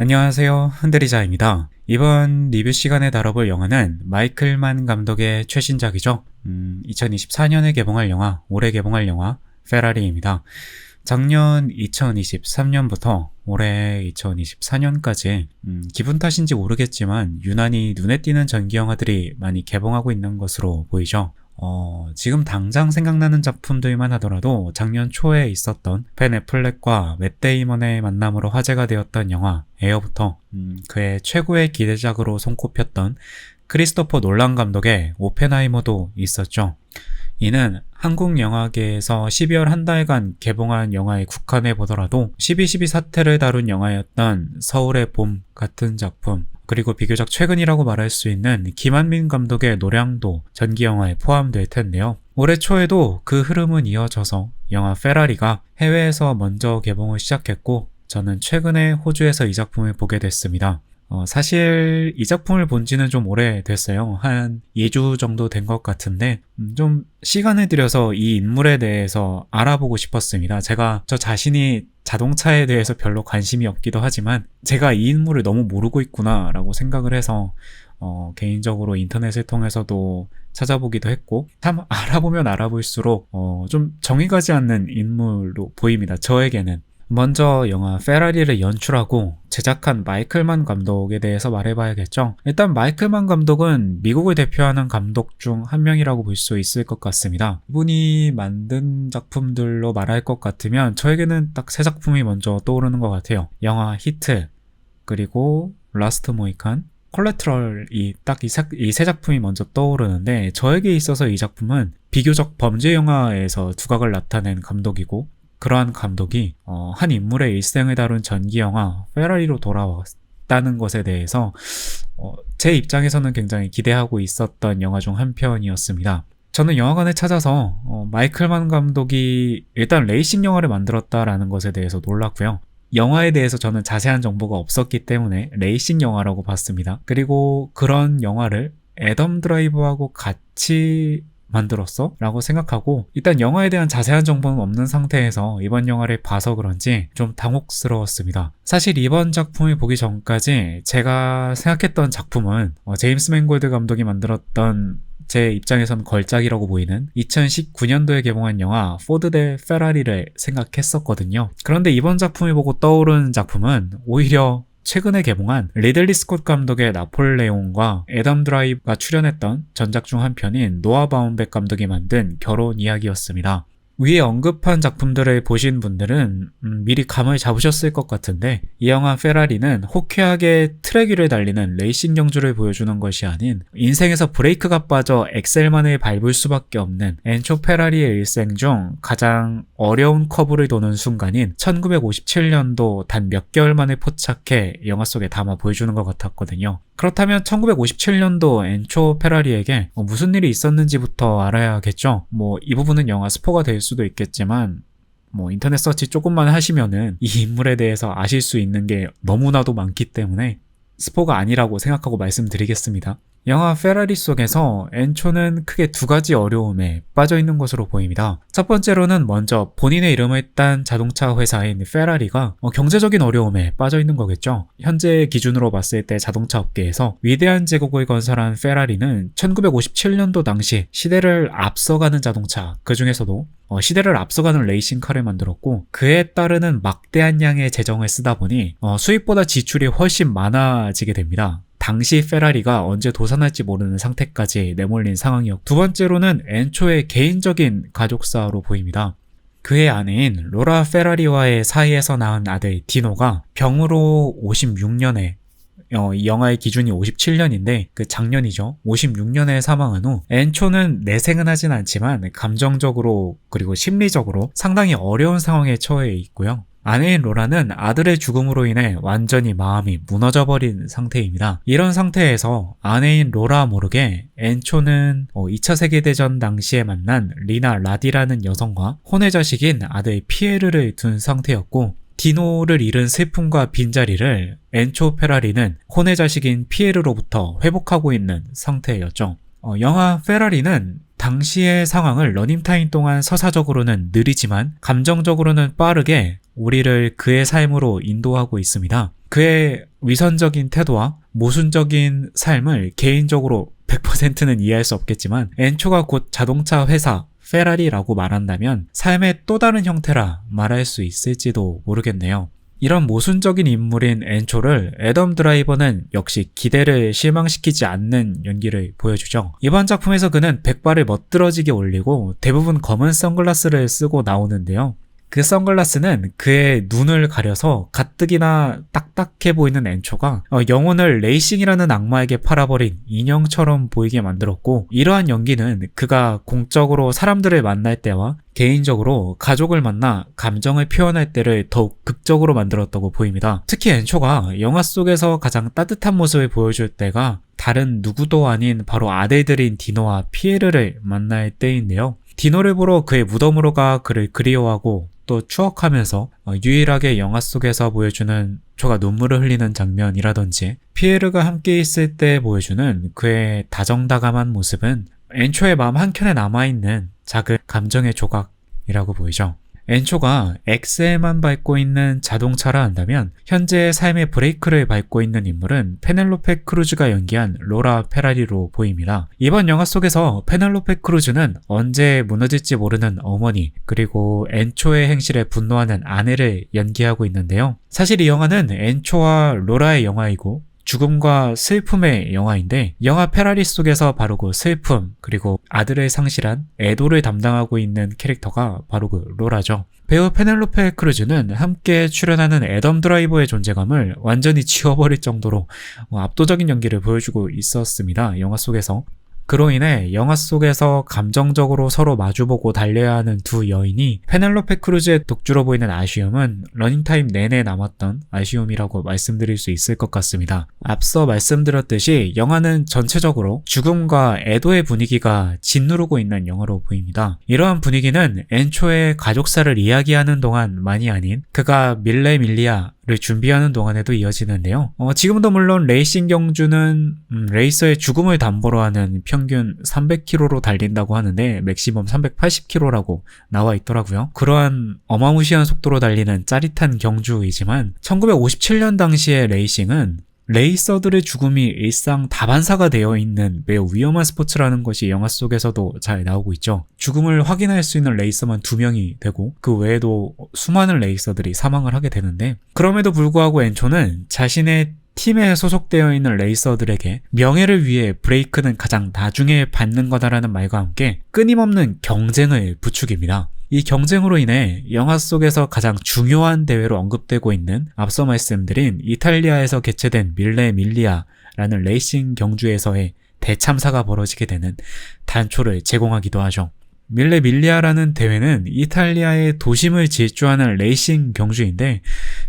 안녕하세요, 흔들리자입니다. 이번 리뷰 시간에 다뤄볼 영화는 마이클 만 감독의 최신작이죠. 2024년에 개봉할 영화, 올해 개봉할 영화 페라리입니다. 작년 2023년부터 올해 2024년까지 기분 탓인지 모르겠지만 유난히 눈에 띄는 전기 영화들이 많이 개봉하고 있는 것으로 보이죠. 지금 당장 생각나는 작품들만 하더라도 작년 초에 있었던 벤 애플렉과 맷 데이먼의 만남으로 화제가 되었던 영화 에어부터 그의 최고의 기대작으로 손꼽혔던 크리스토퍼 놀란 감독의 오펜하이머도 있었죠. 이는 한국 영화계에서 12월 한 달간 개봉한 영화에 국한해 보더라도 12.12 사태를 다룬 영화였던 서울의 봄 같은 작품, 그리고 비교적 최근이라고 말할 수 있는 김한민 감독의 노량도 전기 영화에 포함될 텐데요. 올해 초에도 그 흐름은 이어져서 영화 페라리가 해외에서 먼저 개봉을 시작했고 저는 최근에 호주에서 이 작품을 보게 됐습니다. 사실 이 작품을 본 지는 좀 오래됐어요. 한 2주 정도 된 것 같은데 좀 시간을 들여서 이 인물에 대해서 알아보고 싶었습니다. 제가 저 자신이 자동차에 대해서 별로 관심이 없기도 하지만 제가 이 인물을 너무 모르고 있구나 라고 생각을 해서 개인적으로 인터넷을 통해서도 찾아보기도 했고, 참 알아보면 알아볼수록 좀 정이 가지 않는 인물로 보입니다. 저에게는. 먼저 영화 페라리를 연출하고 제작한 마이클 만 감독에 대해서 말해봐야겠죠. 일단 마이클 만 감독은 미국을 대표하는 감독 중 한 명이라고 볼 수 있을 것 같습니다. 이분이 만든 작품들로 말할 것 같으면 저에게는 딱 세 작품이 먼저 떠오르는 것 같아요. 영화 히트, 그리고 라스트 모이칸, 콜레트럴이 딱 이 세 작품이 먼저 떠오르는데, 저에게 있어서 이 작품은 비교적 범죄 영화에서 두각을 나타낸 감독이고, 그러한 감독이 한 인물의 일생을 다룬 전기 영화 페라리로 돌아왔다는 것에 대해서 제 입장에서는 굉장히 기대하고 있었던 영화 중 한 편이었습니다. 저는 영화관에 찾아서 마이클 만 감독이 일단 레이싱 영화를 만들었다라는 것에 대해서 놀랐고요. 영화에 대해서 저는 자세한 정보가 없었기 때문에 레이싱 영화라고 봤습니다. 그리고 그런 영화를 애덤 드라이버하고 같이 만들었어? 라고 생각하고, 일단 영화에 대한 자세한 정보는 없는 상태에서 이번 영화를 봐서 그런지 좀 당혹스러웠습니다. 사실 이번 작품을 보기 전까지 제가 생각했던 작품은 제임스 맨골드 감독이 만들었던, 제 입장에선 걸작이라고 보이는 2019년도에 개봉한 영화 포드 대 페라리를 생각했었거든요. 그런데 이번 작품을 보고 떠오른 작품은 오히려 최근에 개봉한 리들리 스콧 감독의 나폴레옹과 애덤 드라이브가 출연했던 전작 중 한 편인 노아 바움백 감독이 만든 결혼 이야기였습니다. 위에 언급한 작품들을 보신 분들은 미리 감을 잡으셨을 것 같은데, 이 영화 페라리는 호쾌하게 트랙 위를 달리는 레이싱 경주를 보여주는 것이 아닌 인생에서 브레이크가 빠져 엑셀만을 밟을 수밖에 없는 엔초 페라리의 일생 중 가장 어려운 커브를 도는 순간인 1957년도 단 몇 개월 만에 포착해 영화 속에 담아 보여주는 것 같았거든요. 그렇다면 1957년도 엔초 페라리에게 무슨 일이 있었는지부터 알아야겠죠. 이 부분은 영화 스포가 될 수도 있겠지만 인터넷 서치 조금만 하시면은 이 인물에 대해서 아실 수 있는 게 너무나도 많기 때문에 스포가 아니라고 생각하고 말씀드리겠습니다. 영화 페라리 속에서 엔초는 크게 두 가지 어려움에 빠져 있는 것으로 보입니다. 첫 번째로는 먼저 본인의 이름을 딴 자동차 회사인 페라리가 경제적인 어려움에 빠져 있는 거겠죠. 현재 기준으로 봤을 때 자동차 업계에서 위대한 제국을 건설한 페라리는 1957년도 당시 시대를 앞서가는 자동차, 그 중에서도 시대를 앞서가는 레이싱카를 만들었고, 그에 따르는 막대한 양의 재정을 쓰다 보니 수입보다 지출이 훨씬 많아지게 됩니다. 당시 페라리가 언제 도산할지 모르는 상태까지 내몰린 상황이었고, 두 번째로는 엔초의 개인적인 가족사로 보입니다. 그의 아내인 로라 페라리와의 사이에서 낳은 아들 디노가 병으로 56년에, 이 영화의 기준이 57년인데 그 작년이죠. 56년에 사망한 후 엔초는 내생은 하진 않지만 감정적으로 그리고 심리적으로 상당히 어려운 상황에 처해 있고요. 아내인 로라는 아들의 죽음으로 인해 완전히 마음이 무너져버린 상태입니다. 이런 상태에서 아내인 로라 모르게 엔초는 2차 세계대전 당시에 만난 리나 라디라는 여성과 혼외 자식인 아들 피에르를 둔 상태였고, 디노를 잃은 슬픔과 빈자리를 엔초 페라리는 혼외 자식인 피에르로부터 회복하고 있는 상태였죠. 영화 페라리는 당시의 상황을 러닝타임 동안 서사적으로는 느리지만 감정적으로는 빠르게 우리를 그의 삶으로 인도하고 있습니다. 그의 위선적인 태도와 모순적인 삶을 개인적으로 100%는 이해할 수 없겠지만 엔초가 곧 자동차 회사 페라리라고 말한다면 삶의 또 다른 형태라 말할 수 있을지도 모르겠네요. 이런 모순적인 인물인 엔초를 애덤 드라이버는 역시 기대를 실망시키지 않는 연기를 보여주죠. 이번 작품에서 그는 백발을 멋들어지게 올리고 대부분 검은 선글라스를 쓰고 나오는데요. 그 선글라스는 그의 눈을 가려서 가뜩이나 딱딱해 보이는 엔초가 영혼을 레이싱이라는 악마에게 팔아버린 인형처럼 보이게 만들었고, 이러한 연기는 그가 공적으로 사람들을 만날 때와 개인적으로 가족을 만나 감정을 표현할 때를 더욱 극적으로 만들었다고 보입니다. 특히 엔초가 영화 속에서 가장 따뜻한 모습을 보여줄 때가 다른 누구도 아닌 바로 아들들인 디노와 피에르를 만날 때인데요. 디노를 보러 그의 무덤으로 가 그를 그리워하고 또 추억하면서 유일하게 영화 속에서 보여주는 초가 눈물을 흘리는 장면이라든지 피에르가 함께 있을 때 보여주는 그의 다정다감한 모습은 엔초의 마음 한켠에 남아있는 작은 감정의 조각이라고 보이죠. 엔초가 엑셀만 밟고 있는 자동차라 한다면 현재의 삶의 브레이크를 밟고 있는 인물은 페넬로페 크루즈가 연기한 로라 페라리로 보입니다. 이번 영화 속에서 페넬로페 크루즈는 언제 무너질지 모르는 어머니, 그리고 엔초의 행실에 분노하는 아내를 연기하고 있는데요. 사실 이 영화는 엔초와 로라의 영화이고 죽음과 슬픔의 영화인데, 영화 페라리 속에서 바로 그 슬픔 그리고 아들을 상실한 애도를 담당하고 있는 캐릭터가 바로 그 로라죠. 배우 페넬로페 크루즈는 함께 출연하는 애덤 드라이버의 존재감을 완전히 지워버릴 정도로 압도적인 연기를 보여주고 있었습니다. 영화 속에서. 그로 인해 영화 속에서 감정적으로 서로 마주보고 달려야 하는 두 여인이 페넬로페 크루즈의 독주로 보이는 아쉬움은 러닝타임 내내 남았던 아쉬움이라고 말씀드릴 수 있을 것 같습니다. 앞서 말씀드렸듯이 영화는 전체적으로 죽음과 애도의 분위기가 짓누르고 있는 영화로 보입니다. 이러한 분위기는 엔초의 가족사를 이야기하는 동안만이 아닌 그가 밀레 밀리아를 준비하는 동안에도 이어지는데요. 지금도 물론 레이싱 경주는 레이서의 죽음을 담보로 하는 평균 300km로 달린다고 하는데 맥시멈 380km라고 나와 있더라고요. 그러한 어마무시한 속도로 달리는 짜릿한 경주이지만 1957년 당시의 레이싱은 레이서들의 죽음이 일상 다반사가 되어 있는 매우 위험한 스포츠라는 것이 영화 속에서도 잘 나오고 있죠. 죽음을 확인할 수 있는 레이서만 2명이 되고 그 외에도 수많은 레이서들이 사망을 하게 되는데, 그럼에도 불구하고 엔초는 자신의 팀에 소속되어 있는 레이서들에게 명예를 위해 브레이크는 가장 나중에 밟는 거다라는 말과 함께 끊임없는 경쟁을 부추깁니다. 이 경쟁으로 인해 영화 속에서 가장 중요한 대회로 언급되고 있는 앞서 말씀드린 이탈리아에서 개최된 밀레 밀리아라는 레이싱 경주에서의 대참사가 벌어지게 되는 단초를 제공하기도 하죠. 밀레 밀리아라는 대회는 이탈리아의 도심을 질주하는 레이싱 경주인데,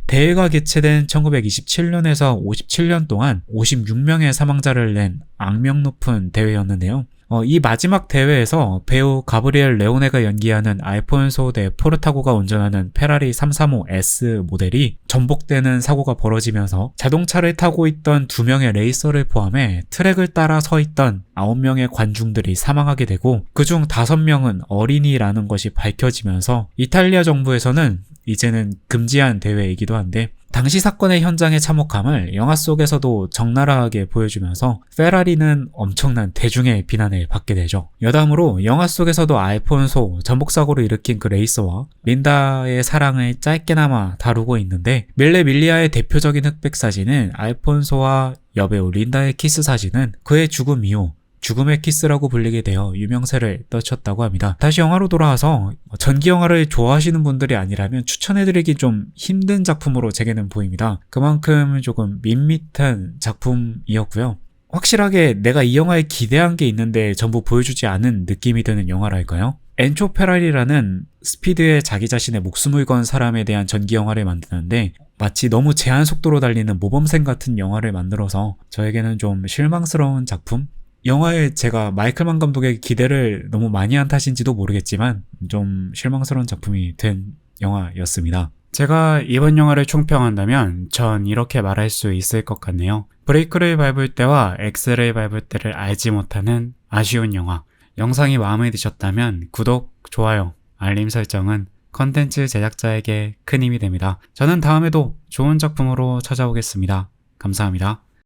대회가 개최된 1927년에서 57년 동안 56명의 사망자를 낸 악명 높은 대회였는데요. 이 마지막 대회에서 배우 가브리엘 레오네가 연기하는 알폰소 데 포르타고가 운전하는 페라리 335S 모델이 전복되는 사고가 벌어지면서 자동차를 타고 있던 2명의 레이서를 포함해 트랙을 따라 서 있던 9명의 관중들이 사망하게 되고, 그중 5명은 어린이라는 것이 밝혀지면서 이탈리아 정부에서는 이제는 금지한 대회이기도 한데, 당시 사건의 현장의 참혹함을 영화 속에서도 적나라하게 보여주면서 페라리는 엄청난 대중의 비난을 받게 되죠. 여담으로 영화 속에서도 알폰소 전복사고를 일으킨 그 레이서와 린다의 사랑을 짧게나마 다루고 있는데, 밀레 밀리아의 대표적인 흑백 사진은 알폰소와 여배우 린다의 키스 사진은 그의 죽음 이후 죽음의 키스라고 불리게 되어 유명세를 떨쳤다고 합니다. 다시 영화로 돌아와서 전기 영화를 좋아하시는 분들이 아니라면 추천해드리기 좀 힘든 작품으로 제게는 보입니다. 그만큼 조금 밋밋한 작품이었고요. 확실하게 내가 이 영화에 기대한 게 있는데 전부 보여주지 않은 느낌이 드는 영화랄까요? 엔초 페라리라는 스피드에 자기 자신의 목숨을 건 사람에 대한 전기 영화를 만드는데, 마치 너무 제한 속도로 달리는 모범생 같은 영화를 만들어서 저에게는 좀 실망스러운 작품? 영화에 제가 마이클만 감독의 기대를 너무 많이 한 탓인지도 모르겠지만 좀 실망스러운 작품이 된 영화였습니다. 제가 이번 영화를 총평한다면 전 이렇게 말할 수 있을 것 같네요. 브레이크를 밟을 때와 엑셀을 밟을 때를 알지 못하는 아쉬운 영화. 영상이 마음에 드셨다면 구독, 좋아요, 알림 설정은 컨텐츠 제작자에게 큰 힘이 됩니다. 저는 다음에도 좋은 작품으로 찾아오겠습니다. 감사합니다.